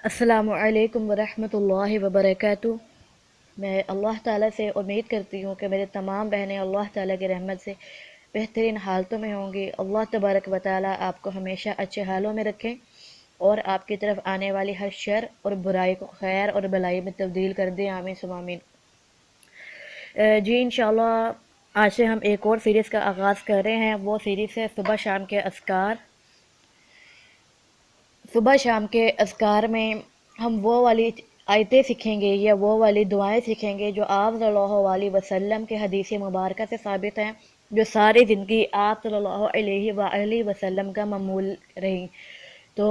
السلام علیکم ورحمۃ اللہ وبرکاتہ۔ میں اللہ تعالیٰ سے امید کرتی ہوں کہ میرے تمام بہنیں اللہ تعالیٰ کی رحمت سے بہترین حالتوں میں ہوں گی۔ اللہ تبارک و تعالیٰ آپ کو ہمیشہ اچھے حالوں میں رکھیں اور آپ کی طرف آنے والی ہر شر اور برائی کو خیر اور بلائی میں تبدیل کر دیں، آمین ثم آمین۔ جی انشاءاللہ آج سے ہم ایک اور سیریز کا آغاز کر رہے ہیں۔ وہ سیریز ہے صبح شام کے اذکار۔ صبح شام کے اذکار میں ہم وہ والی آیتیں سیکھیں گے یا وہ والی دعائیں سیکھیں گے جو آپ صلی اللہ علیہ وسلم کے حدیث مبارکہ سے ثابت ہیں، جو ساری زندگی آپ صلی اللہ علیہ وآلہ وسلم کا معمول رہی۔ تو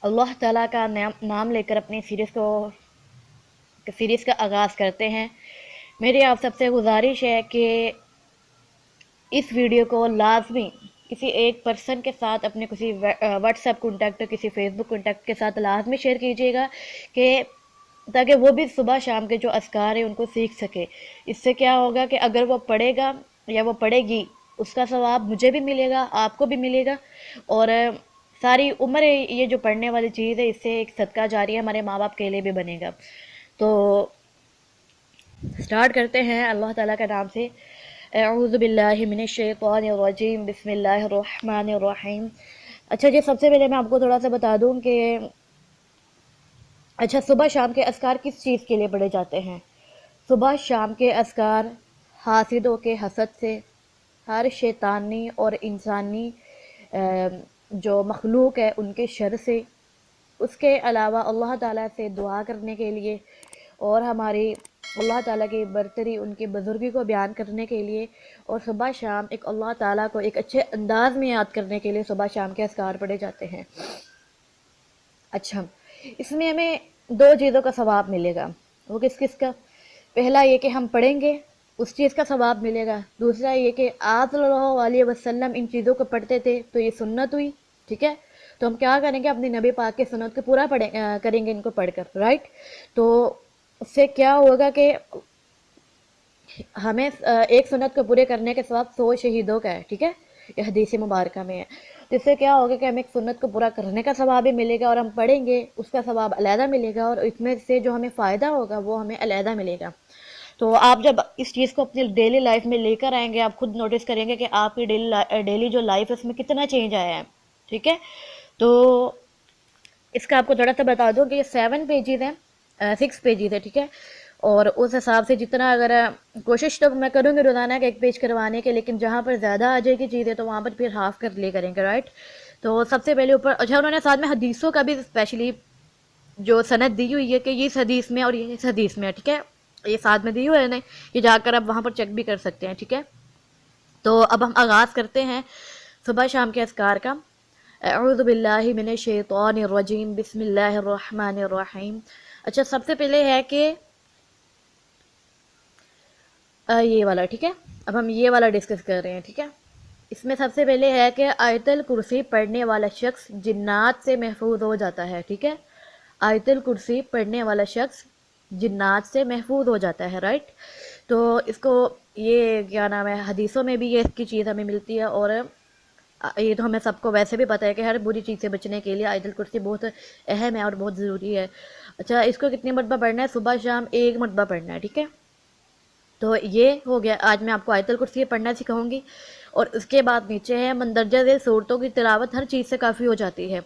اللہ تعالیٰ کا نام لے کر اپنی سیریز کا آغاز کرتے ہیں۔ میری آپ سب سے گزارش ہے کہ اس ویڈیو کو لازمی کسی ایک پرسن کے ساتھ، اپنے کسی واٹس ایپ کانٹیکٹ، کسی فیس بک کانٹیکٹ کے ساتھ لازمی شیئر کیجیے گا، کہ تاکہ وہ بھی صبح شام کے جو اذکار ہیں ان کو سیکھ سکے۔ اس سے کیا ہوگا کہ اگر وہ پڑھے گا یا وہ پڑھے گی، اس کا ثواب مجھے بھی ملے گا، آپ کو بھی ملے گا، اور ساری عمر یہ جو پڑھنے والی چیز ہے اس سے ایک صدقہ جاریہ ہمارے ماں باپ کے لیے بھی بنے گا۔ تو سٹارٹ کرتے ہیں اللہ تعالیٰ کے نام سے۔ اعوذ باللہ من الشیطان الرجیم، بسم اللہ الرحمن الرحیم۔ اچھا جی، سب سے پہلے میں آپ کو تھوڑا سا بتا دوں کہ اچھا صبح شام کے اذکار کس چیز کے لیے پڑھے جاتے ہیں؟ صبح شام کے اذکار حاسدوں کے حسد سے، ہر شیطانی اور انسانی جو مخلوق ہے ان کے شر سے، اس کے علاوہ اللہ تعالیٰ سے دعا کرنے کے لیے، اور ہماری اللہ تعالیٰ کی برتری، ان کی بزرگی کو بیان کرنے کے لیے، اور صبح شام ایک اللہ تعالیٰ کو ایک اچھے انداز میں یاد کرنے کے لیے صبح شام کے اذکار پڑھے جاتے ہیں۔ اچھا، اس میں ہمیں دو چیزوں کا ثواب ملے گا۔ وہ کس کس کا؟ پہلا یہ کہ ہم پڑھیں گے، اس چیز کا ثواب ملے گا۔ دوسرا یہ کہ آپ صلی اللہ علیہ وسلم ان چیزوں کو پڑھتے تھے تو یہ سنت ہوئی، ٹھیک ہے؟ تو ہم کیا کریں گے؟ اپنی نبی پاک کی سنت کو پورا کریں گے ان کو پڑھ کر، رائٹ؟ تو اس سے کیا ہوگا کہ ہمیں ایک سنت کو پورے کرنے کے ثواب 100 شہیدوں کا ہے، ٹھیک ہے؟ یہ حدیث مبارکہ میں ہے۔ تو اس سے کیا ہوگا کہ ہمیں ایک سنت کو پورا کرنے کا ثواب بھی ملے گا، اور ہم پڑھیں گے اس کا ثواب علیحدہ ملے گا، اور اس میں سے جو ہمیں فائدہ ہوگا وہ ہمیں علیحدہ ملے گا۔ تو آپ جب اس چیز کو اپنی ڈیلی لائف میں لے کر آئیں گے، آپ خود نوٹس کریں گے کہ آپ کی ڈیلی جو لائف ہے اس میں کتنا چینج آیا ہے، ٹھیک ہے؟ تو اس کا آپ کو تھوڑا سا بتا دوں کہ یہ 7 پیجز ہیں، 6 پیجز ہے، ٹھیک ہے؟ اور اس حساب سے جتنا اگر کوشش تو میں کروں گی روزانہ کا 1 پیج کروانے کے، لیکن جہاں پر زیادہ آ جائے گی چیزیں تو وہاں پر پھر ہاف کر لے کریں گے، رائٹ؟ تو سب سے پہلے اوپر اچھا انہوں نے ساتھ میں حدیثوں کا بھی اسپیشلی جو سند دی ہوئی ہے کہ یہ اس حدیث میں اور یہ اس حدیث میں ہے، ٹھیک ہے؟ یہ ساتھ میں دی ہوئی ہے نا، یہ جا کر آپ وہاں پر چیک بھی کر سکتے ہیں، ٹھیک ہے؟ تو اب ہم آغاز کرتے ہیں صبح شام کے اذکار کا۔ اعوذ باللہ من الشیطان الرجیم، بسم اللہ الرحمن الرحیم۔ اچھا، سب سے پہلے ہے کہ یہ والا، ٹھیک ہے؟ اب ہم یہ والا ڈسکس کر رہے ہیں، ٹھیک ہے؟ اس میں سب سے پہلے ہے کہ آیت الکرسی پڑھنے والا شخص جنات سے محفوظ ہو جاتا ہے، ٹھیک ہے؟ آیت الکرسی پڑھنے والا شخص جنات سے محفوظ ہو جاتا ہے، رائٹ؟ تو اس کو یہ کیا نام ہے، حدیثوں میں بھی یہ اس کی چیز ہمیں ملتی ہے، اور یہ تو ہمیں سب کو ویسے بھی پتہ ہے کہ ہر بری چیز سے بچنے کے لیے آیت الکرسی بہت اہم ہے اور بہت ضروری ہے۔ اچھا، اس کو کتنی مرتبہ پڑھنا ہے؟ صبح شام 1 مرتبہ پڑھنا ہے، ٹھیک ہے؟ تو یہ ہو گیا، آج میں آپ کو آیت الکرسی پڑھنا سکھاؤں گی، اور اس کے بعد نیچے ہے مندرجہ ذیل صورتوں کی تلاوت ہر چیز سے کافی ہو جاتی ہے۔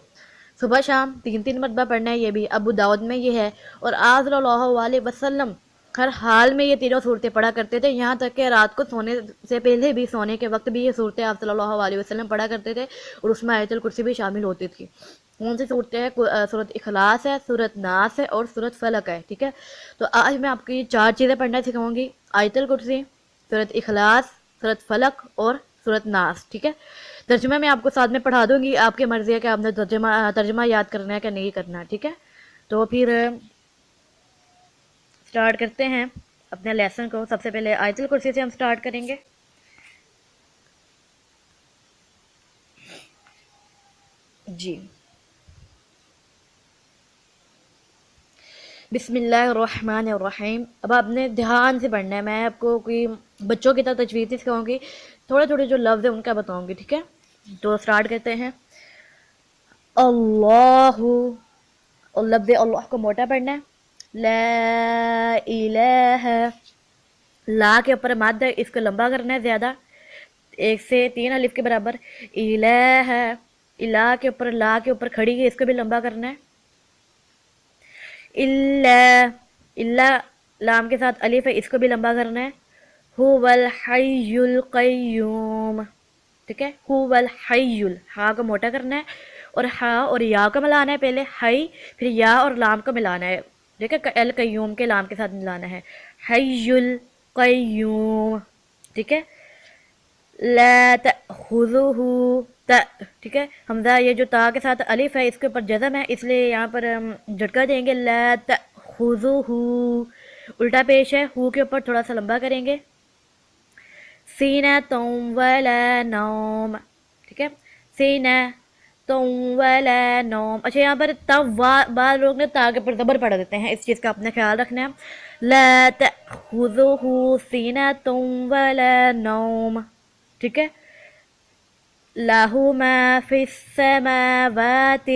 صبح شام 3 مرتبہ پڑھنا ہے، یہ بھی ابو داؤد میں یہ ہے، اور آپ صلی اللہ علیہ وسلم ہر حال میں یہ تینوں صورتیں پڑھا کرتے تھے، یہاں تک کہ رات کو سونے سے پہلے بھی، سونے کے وقت بھی یہ صورتیں آپ صلی اللہ علیہ وسلم پڑھا کرتے تھے، اور اس میں آیت الکرسی بھی شامل ہوتی تھی۔ کون سی صورتیں ہیں؟ سورۃ اخلاص ہے، سورۃ ناس ہے، اور سورۃ فلق ہے، ٹھیک ہے؟ تو آج میں آپ کو یہ 4 چیزیں پڑھنا سکھاؤں گی، آیت الکرسی، سورۃ اخلاص، سورۃ فلق اور سورۃ ناس، ٹھیک ہے؟ ترجمہ میں آپ کو ساتھ میں پڑھا دوں گی، آپ کی مرضی ہے کہ آپ نے ترجمہ یاد کرنا ہے کہ نہیں کرنا، ٹھیک ہے؟ تو پھر سٹارٹ کرتے ہیں اپنے لیسن کو۔ سب سے پہلے آیت الکرسی سے ہم سٹارٹ کریں گے۔ جی، بسم اللہ الرحمن الرحیم۔ اب آپ نے دھیان سے پڑھنا ہے، میں آپ کو کوئی بچوں کی طرح تجوید سکھاؤں گی، تھوڑے تھوڑے جو لفظ ہیں ان کا بتاؤں گی، ٹھیک ہے؟ تو سٹارٹ کرتے ہیں۔ اللہ اور لفظ اللہ کو موٹا پڑھنا ہے. لا الہ، لا کے اوپر مد ہے، اس کو لمبا کرنا ہے زیادہ، 1 سے 3 الف کے برابر. الہ، الہ کے اوپر لا کے اوپر کھڑی ہے، اس کو بھی لمبا کرنا ہے. الا، الا لام کے ساتھ الف ہے، اس کو بھی لمبا کرنا ہے. هو الحی القیوم، ٹھیک ہے. هو الحی، ہا کو موٹا کرنا ہے اور ہا اور یا کو ملانا ہے پہلے، حی، پھر یا اور لام کو ملانا ہے، ٹھیک ہے. القیوم کے لام کے ساتھ ملانا ہے. حی القیوم، ٹھیک ہے. لا تأخذہ، تا، ٹھیک ہے. حمزہ یہ جو تا کے ساتھ الف ہے اس کے اوپر جزم ہے، اس لیے یہاں پر ہم جھٹکا دیں گے. لا تأخذہ، الٹا پیش ہے، ہو کے اوپر تھوڑا سا لمبا کریں گے. سینۃ ولا نوم، ٹھیک ہے. سینۃ ولا نوم. اچھا یہاں پر تا، بعض لوگ نے تا کے اوپر زبر پڑھ دیتے ہیں، اس چیز کا اپنا خیال رکھنا ہے. لا تأخذہ سینۃ ولا نوم، ٹھیک ہے. لہو ما فی السماوات،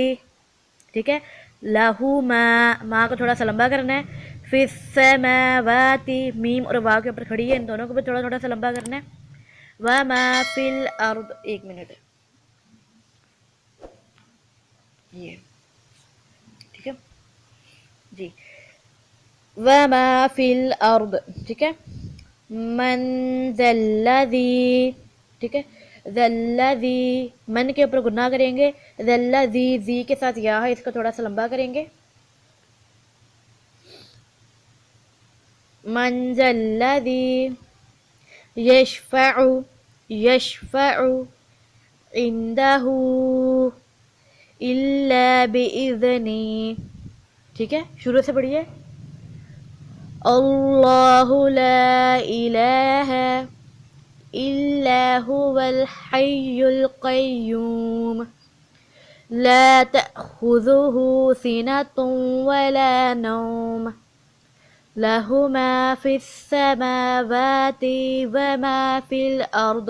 ٹھیک ہے. لہو ما کو تھوڑا سا لمبا کرنا ہے. فی السماوات، میم اور وا کے اوپر کھڑی ہے، ان دونوں کو بھی تھوڑا تھوڑا سا لمبا کرنا ہے. وما فی الارض، 1 منٹ، یہ ٹھیک ہے جی. وما فی الارض، ٹھیک ہے. من ذا الذی، ٹھیک ہے. ذا الذی، من کے اوپر گناہ کریں گے. ذا الذی، زی کے ساتھ یا ہے، اس کو تھوڑا سا لمبا کریں گے. من ذا الذی یشفع، یشفع عنده الا باذنہ، ٹھیک ہے. شروع سے پڑھیے. اللہ لا الہ الا هو الحی القیوم لا تأخذہ سنۃ ولا نوم له ما في السماوات وما في الأرض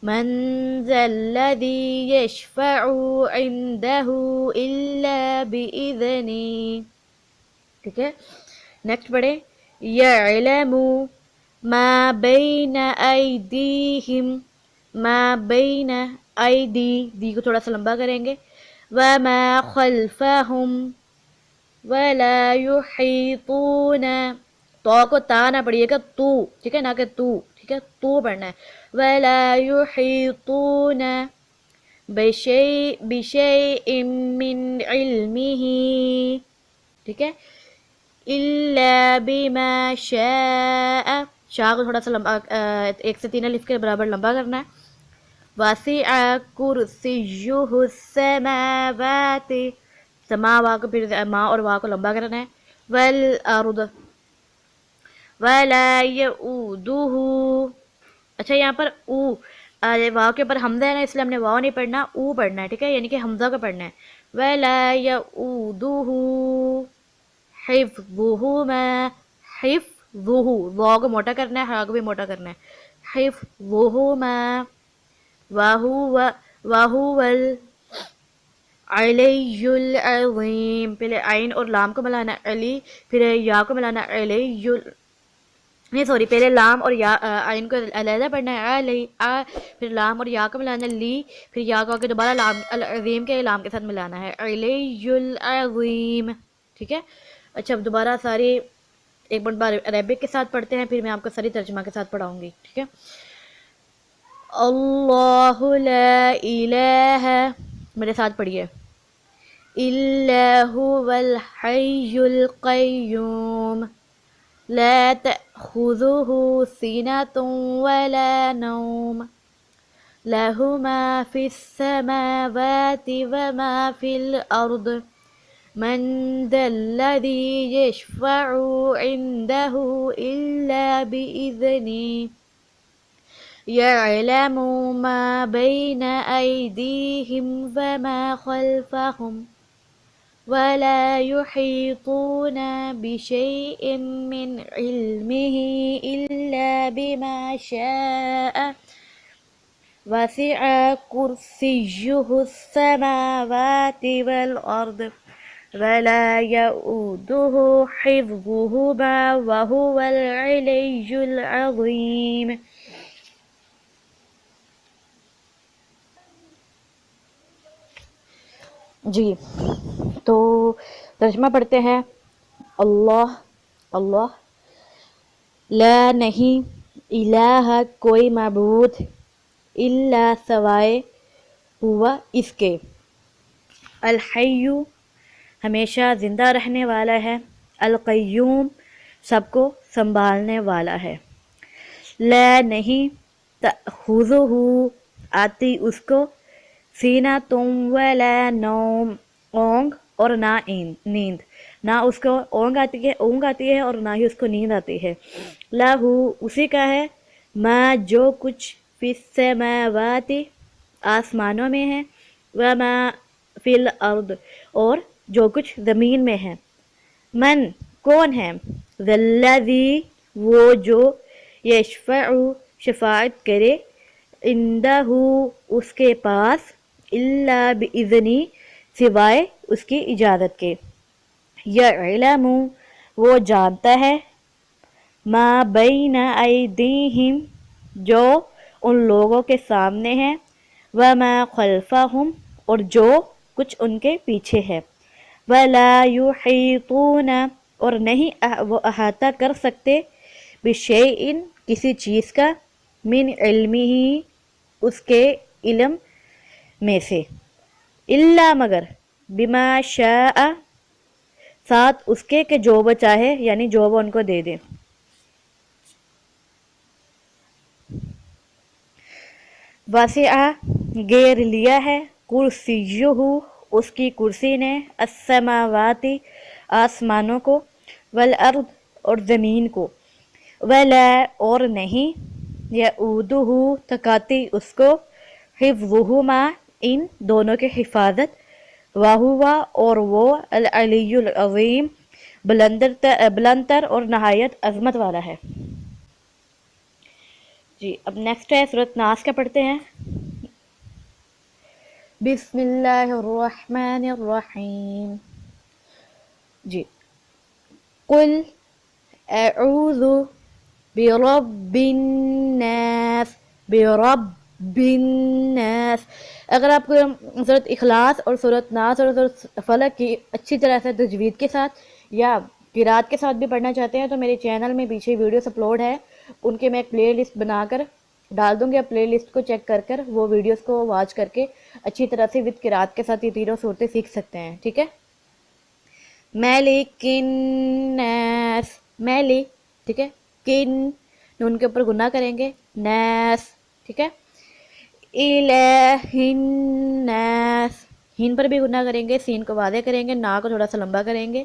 من ذا الذي يشفع عنده إلا بإذنه، ٹھیک ہے. نیکسٹ پڑھیں. یعلم ما بین ایدیہم، ما بین ایدی، دی کو تھوڑا سا لمبا کریں گے. وما خلفہم ولا یحیطون، تو کو تا نہ پڑھیے گا، تو، ٹھیک ہے، نہ کہ تو، ٹھیک ہے، تو پڑھنا ہے. ولا یحیطون بشیء من علمہ، ٹھیک ہے. الا بما شاء، شاء کو تھوڑا سا لمبا 1 سے 3 الف کے برابر لمبا کرنا ہے. وسع کرسیہ السماوات، سما وا کو پھر ما اور وا کو لمبا کرنا ہے. والارض ولا یؤودہ، اچھا یہاں پر او، واو کے اوپر حمزہ ہے نا، اس لیے ہم نے واو نہیں پڑھنا، او پڑھنا ہے، ٹھیک ہے، یعنی کہ حمزہ کو پڑھنا ہے. ولا یؤودہ حفظہما، حفظہ، واو کو موٹا کرنا ہے، ہا کو بھی موٹا کرنا ہے. حفظہما وہو العلی العظیم، پہلے عین اور لام کو ملانا علی، پھر یا کو ملانا علی، نہیں سوری، پہلے لام اور یا عین کو علیحدہ پڑھنا ہے علی، پھر لام اور یا کو ملانا لی، پھر یا کو آگے دوبارہ لام العظیم کے لام کے ساتھ ملانا ہے علی العظیم، ٹھیک ہے. اچھا اب دوبارہ ساری ایک بار عربک کے ساتھ پڑھتے ہیں، پھر میں آپ کو ساری ترجمہ کے ساتھ پڑھاؤں گی، ٹھیک ہے. اللہ لا الہ، میرے ساتھ پڑھیے. الا هو الحی القیوم لا تأخذہ سنۃ ولا نوم له ما في السماوات وما في الأرض من ذا الذي يشفع عنده إلا بإذنه يعلم ما بين أيديهم وما خلفهم ولا يحيطون بشيء من علمه إلا بما شاء وسع كرسيه السماوات والأرض ولا يؤوده حفظهما وهو العلي العظيم. جی تو ترجمہ پڑھتے ہیں. اللہ اللہ، لا نہیں، الہ کوئی معبود، الا سوائے، ہوا اس کے، الحی ہمیشہ زندہ رہنے والا ہے، القیوم سب کو سنبھالنے والا ہے. لا نہیں، تأخذہ آتی اس کو، سینۃ ولا نوم اونگ اور نہ نیند، نہ اس کو اونگ آتی ہے اور نہ ہی اس کو نیند آتی ہے. لہو اسی کا ہے، ما جو کچھ، فی السماوات آسمانوں میں ہے، وما فی الارض اور جو کچھ زمین میں ہے. من کون ہے، ذی وہ جو، یشفع شفاعت کرے، عندہ اس کے پاس، الا باذنی سوائے اس کی اجازت کے. یعلم وہ جانتا ہے، ما بین ایدیہم جو ان لوگوں کے سامنے ہے، وما خلفہم اور جو کچھ ان کے پیچھے ہے. ولا یحیطون اور نہیں وہ احاطہ کر سکتے، بشیء کسی چیز کا، من علمہ اس کے علم میں سے، الا مگر، بما شاء ساتھ اس کے کہ جو وہ چاہے، یعنی جو وہ ان کو دے دے. وسع گھیر لیا ہے، کرسیہ اس کی کرسی نے، السماوات آسمانوں کو، والارض اور زمین کو، ولا اور نہیں، یعودہ تھکاتی اس کو، حفظہما ان دونوں کی حفاظت، وہو اور وہ، العلی العظیم بلند تر اور نہایت عظمت والا ہے. جی اب نیکسٹ ہے سورۃ ناس کا پڑھتے ہیں. بسم اللہ الرحمن الرحیم. جی قل اعوذ برب الناس، برب الناس. اگر آپ کو سورۃ اخلاص اور سورۃ ناس اور سورۃ فلق کی اچھی طرح سے تجوید کے ساتھ یا قرات کے ساتھ بھی پڑھنا چاہتے ہیں تو میرے چینل میں پیچھے ویڈیوز اپلوڈ ہے، ان کے میں ایک پلے لسٹ بنا کر ڈال دوں گی. آپ پلے لسٹ کو چیک کر کر وہ ویڈیوز کو واچ کر کے اچھی طرح سے وتھ قرات کے ساتھ یہ تینوں صورتیں سیکھ سکتے ہیں. ٹھیک ہے. ملک الناس، میلی، ٹھیک ہے، کن نون کے اوپر گناہ کریں گے، ناس، ٹھیک ہے. الہ الناس، ہین پر بھی گناہ کریں گے، سین کو واضح کریں گے، نا کو تھوڑا سا لمبا کریں گے.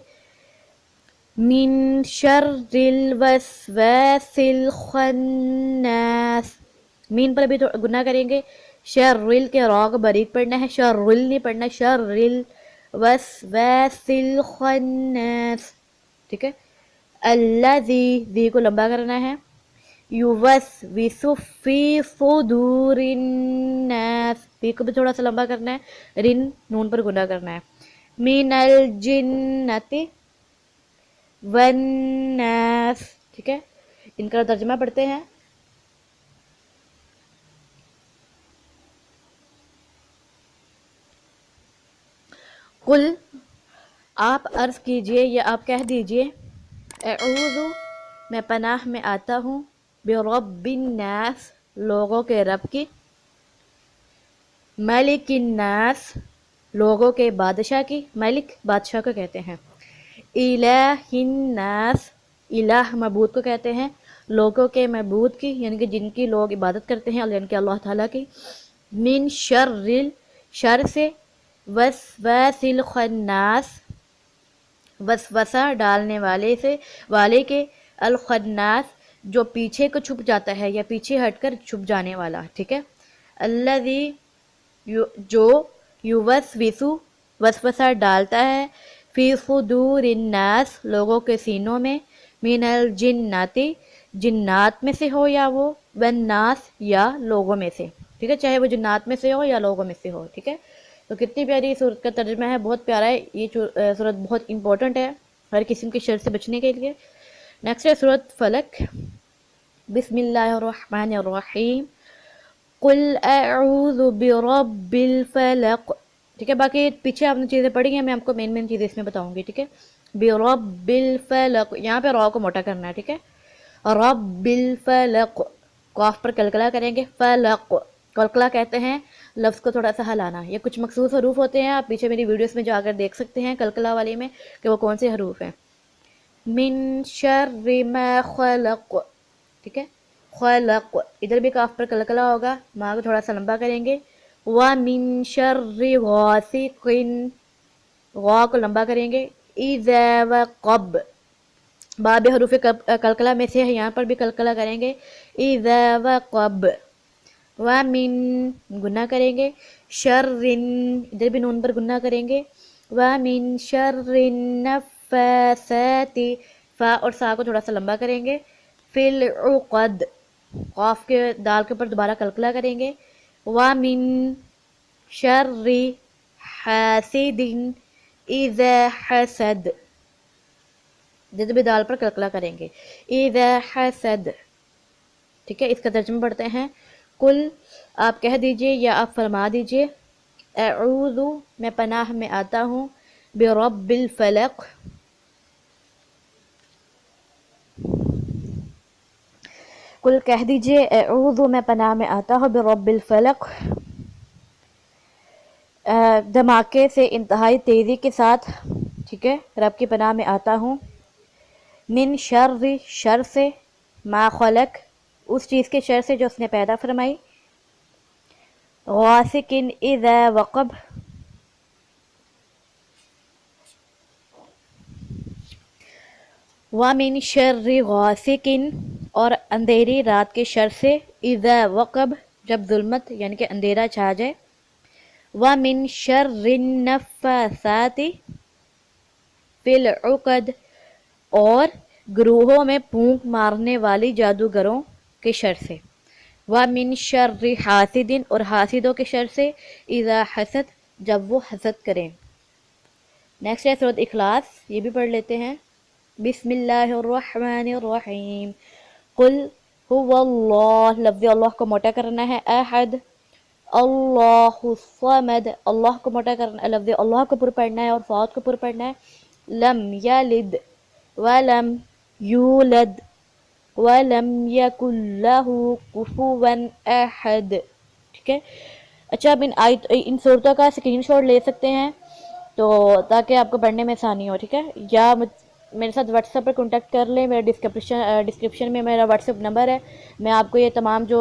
من شر الوسواس الخناس، مین پر بھی گناہ کریں گے، شر کے را کو باریک پڑھنا ہے، شر نہیں پڑھنا، شر الوسواس الخناس، ٹھیک ہے. الذی، ذی کو لمبا کرنا ہے، یوسوس فی صدور الناس، ذی کو بھی تھوڑا سا لمبا کرنا ہے، رن نون پر گناہ کرنا ہے. من الجنت والناس، ٹھیک ہے. ان کا ترجمہ پڑھتے ہیں. قل آپ عرض کیجئے یا آپ کہہ دیجئے، اعوذ میں پناہ میں آتا ہوں، برب الناس لوگوں کے رب کی، ملک الناس لوگوں کے بادشاہ کی، ملک بادشاہ کو کہتے ہیں، الہ الناس الہ معبود کو کہتے ہیں، لوگوں کے معبود کی یعنی کہ جن کی لوگ عبادت کرتے ہیں یعنی کہ اللہ تعالیٰ کی. من شر شر سے، وسواس الخناس وسوسہ ڈالنے والے سے، والے کے، الخناس جو پیچھے کو چھپ جاتا ہے یا پیچھے ہٹ کر چھپ جانے والا، ٹھیک ہے. الذی جو، یوسوسو وسوسہ ڈالتا ہے، فی صدور الناس لوگوں کے سینوں میں، من الجنات جنات میں سے ہو یا وہ، والناس یا لوگوں میں سے، ٹھیک ہے، چاہے وہ جنات میں سے ہو یا لوگوں میں سے ہو، ٹھیک ہے. تو کتنی پیاری صورت کا ترجمہ ہے، بہت پیارا ہے یہ صورت، بہت امپورٹنٹ ہے ہر قسم کی شر سے بچنے کے لیے۔ نیکسٹ ہے صورت فلق۔ بسم اللہ الرحمن الرحیم، قل اعوذ برب الفلق، ٹھیک ہے، باقی پیچھے آپ نے چیزیں پڑھی ہیں، میں آپ کو مین چیزیں اس میں بتاؤں گی، ٹھیک ہے۔ برب الفلق، یہاں پہ را کو موٹا کرنا ہے، ٹھیک ہے۔ رب الفلق، قاف پر کلکلا کریں گے، فلق، کلکلا کہتے ہیں لفظ کو تھوڑا سا ہلانا۔ یہ کچھ مخصوص حروف ہوتے ہیں، آپ پیچھے میری ویڈیوز میں جا کر دیکھ سکتے ہیں کلکلا والی میں کہ وہ کون سے حروف ہیں۔ من شر ما خلق، ٹھیک ہے، خلق، ادھر بھی کاف پر کلکلا ہوگا، ماں کو تھوڑا سا لمبا کریں گے۔ وَمِن شَرِّ غاسق، غا کو لمبا کریں گے۔ اذا وقب، باب حروف کلکلا میں سے ہے، یہاں پر بھی کلکلا کریں گے۔ اذا وقب، وَمِن، گنہ کریں گے، شرن، ادھر بھی نون پر گنہ کریں گے۔ وَمِن شَرِّ النَّفَّاثَاتِ، فا اور سا کو تھوڑا سا لمبا کریں گے۔ فی العقد، قاف کے دال کے اوپر دوبارہ کلکلا کریں گے۔ وَمِن شَرِّ حاسد اذا حسد، جد بھی دال پر کلکلا کریں گے۔ اذا حسد، ٹھیک ہے، اس کا ترجمہ پڑھتے ہیں۔ قل، آپ کہہ دیجئے یا آپ فرما دیجئے، اعوذ، میں پناہ میں آتا ہوں، برب الفلق، قل کہہ دیجئے، اعوذ، میں پناہ میں آتا ہوں، برب الفلق، دھماکے سے، انتہائی تیزی کے ساتھ، ٹھیک ہے، رب کی پناہ میں آتا ہوں۔ من شر، شر سے، ما خلق، اس چیز کے شر سے جو اس نے پیدا فرمائی۔ غاسق اذا وقب، وَمِن شَرِّ غاسق، اور اندھیری رات کے شر سے، اذا وقب، جب ظلمت یعنی کہ اندھیرا چھا جائے۔ وَمِن شَرِّ النَّفَّاثَاتِ فِی العقد، اور گروہوں میں پھونک مارنے والی جادوگروں کے شر سے۔ وَمِن شَرِّ حاسد، اور حاسدوں کے شر سے، اذا حسد، جب وہ حسد کریں۔ نیکسٹ ہے سورۃ اخلاص، یہ بھی پڑھ لیتے ہیں۔ بسم اللہ الرحمن الرحیم، قل هو اللہ، لفظ اللہ کو موٹا کرنا ہے، احد، اللہ الصمد، اللہ کو موٹا کرنا، لفظ اللہ کو پر پڑھنا ہے اور صاد کو پر پڑھنا ہے۔ لم یلد ولم یولد ولم یکن لہ کفوا احد، ٹھیک ہے۔ اچھا، اب ان صورتوں کا اسکرین شاٹ لے سکتے ہیں تو تاکہ آپ کو پڑھنے میں آسانی ہو، ٹھیک ہے، یا میرے ساتھ واٹس ایپ پر کانٹیکٹ کر لیں، میرے ڈسکرپشن میں میرا واٹس ایپ نمبر ہے، میں آپ کو یہ تمام جو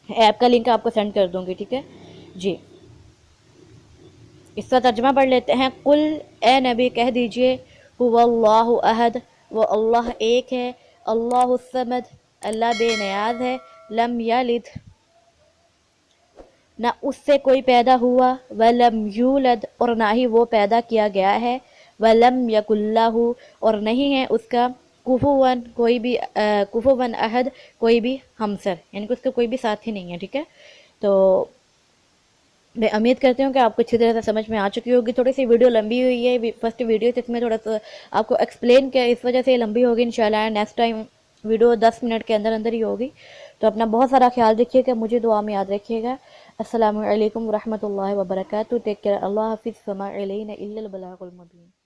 ایپ کا لنک آپ کو سینڈ کر دوں گی، ٹھیک ہے جی۔ اس کا ترجمہ پڑھ لیتے ہیں۔ قل، اے نبی کہہ دیجئے، هو اللہ احد، وہ اللہ ایک ہے، اللہ الصمد، اللہ بے نیاز ہے، لم یلد، نہ اس سے کوئی پیدا ہوا، ولم یولد، اور نہ ہی وہ پیدا کیا گیا ہے، ولم یکن لہ، اور نہیں ہے اس کا، کفوا، کوئی بھی کفوا احد، کوئی بھی ہمسر، یعنی کہ اس کا کوئی بھی ساتھی نہیں ہے، ٹھیک ہے۔ تو میں امید کرتی ہوں کہ آپ کو اچھی طرح سے سمجھ میں آ چکی ہوگی۔ تھوڑی سی ویڈیو لمبی ہوئی ہے، فرسٹ ویڈیو اس میں تھوڑا سا آپ کو ایکسپلین کیا، اس وجہ سے یہ لمبی ہوگی، انشاءاللہ نیکسٹ ٹائم ویڈیو 10 منٹ کے اندر اندر ہی ہوگی۔ تو اپنا بہت سارا خیال رکھیے گا، مجھے دعا میں یاد رکھیے گا۔ السلام علیکم ورحمۃ اللہ وبرکاتہ، ٹیک کیئر، اللہ حافظ، وما علینا الا البلاغ المبین۔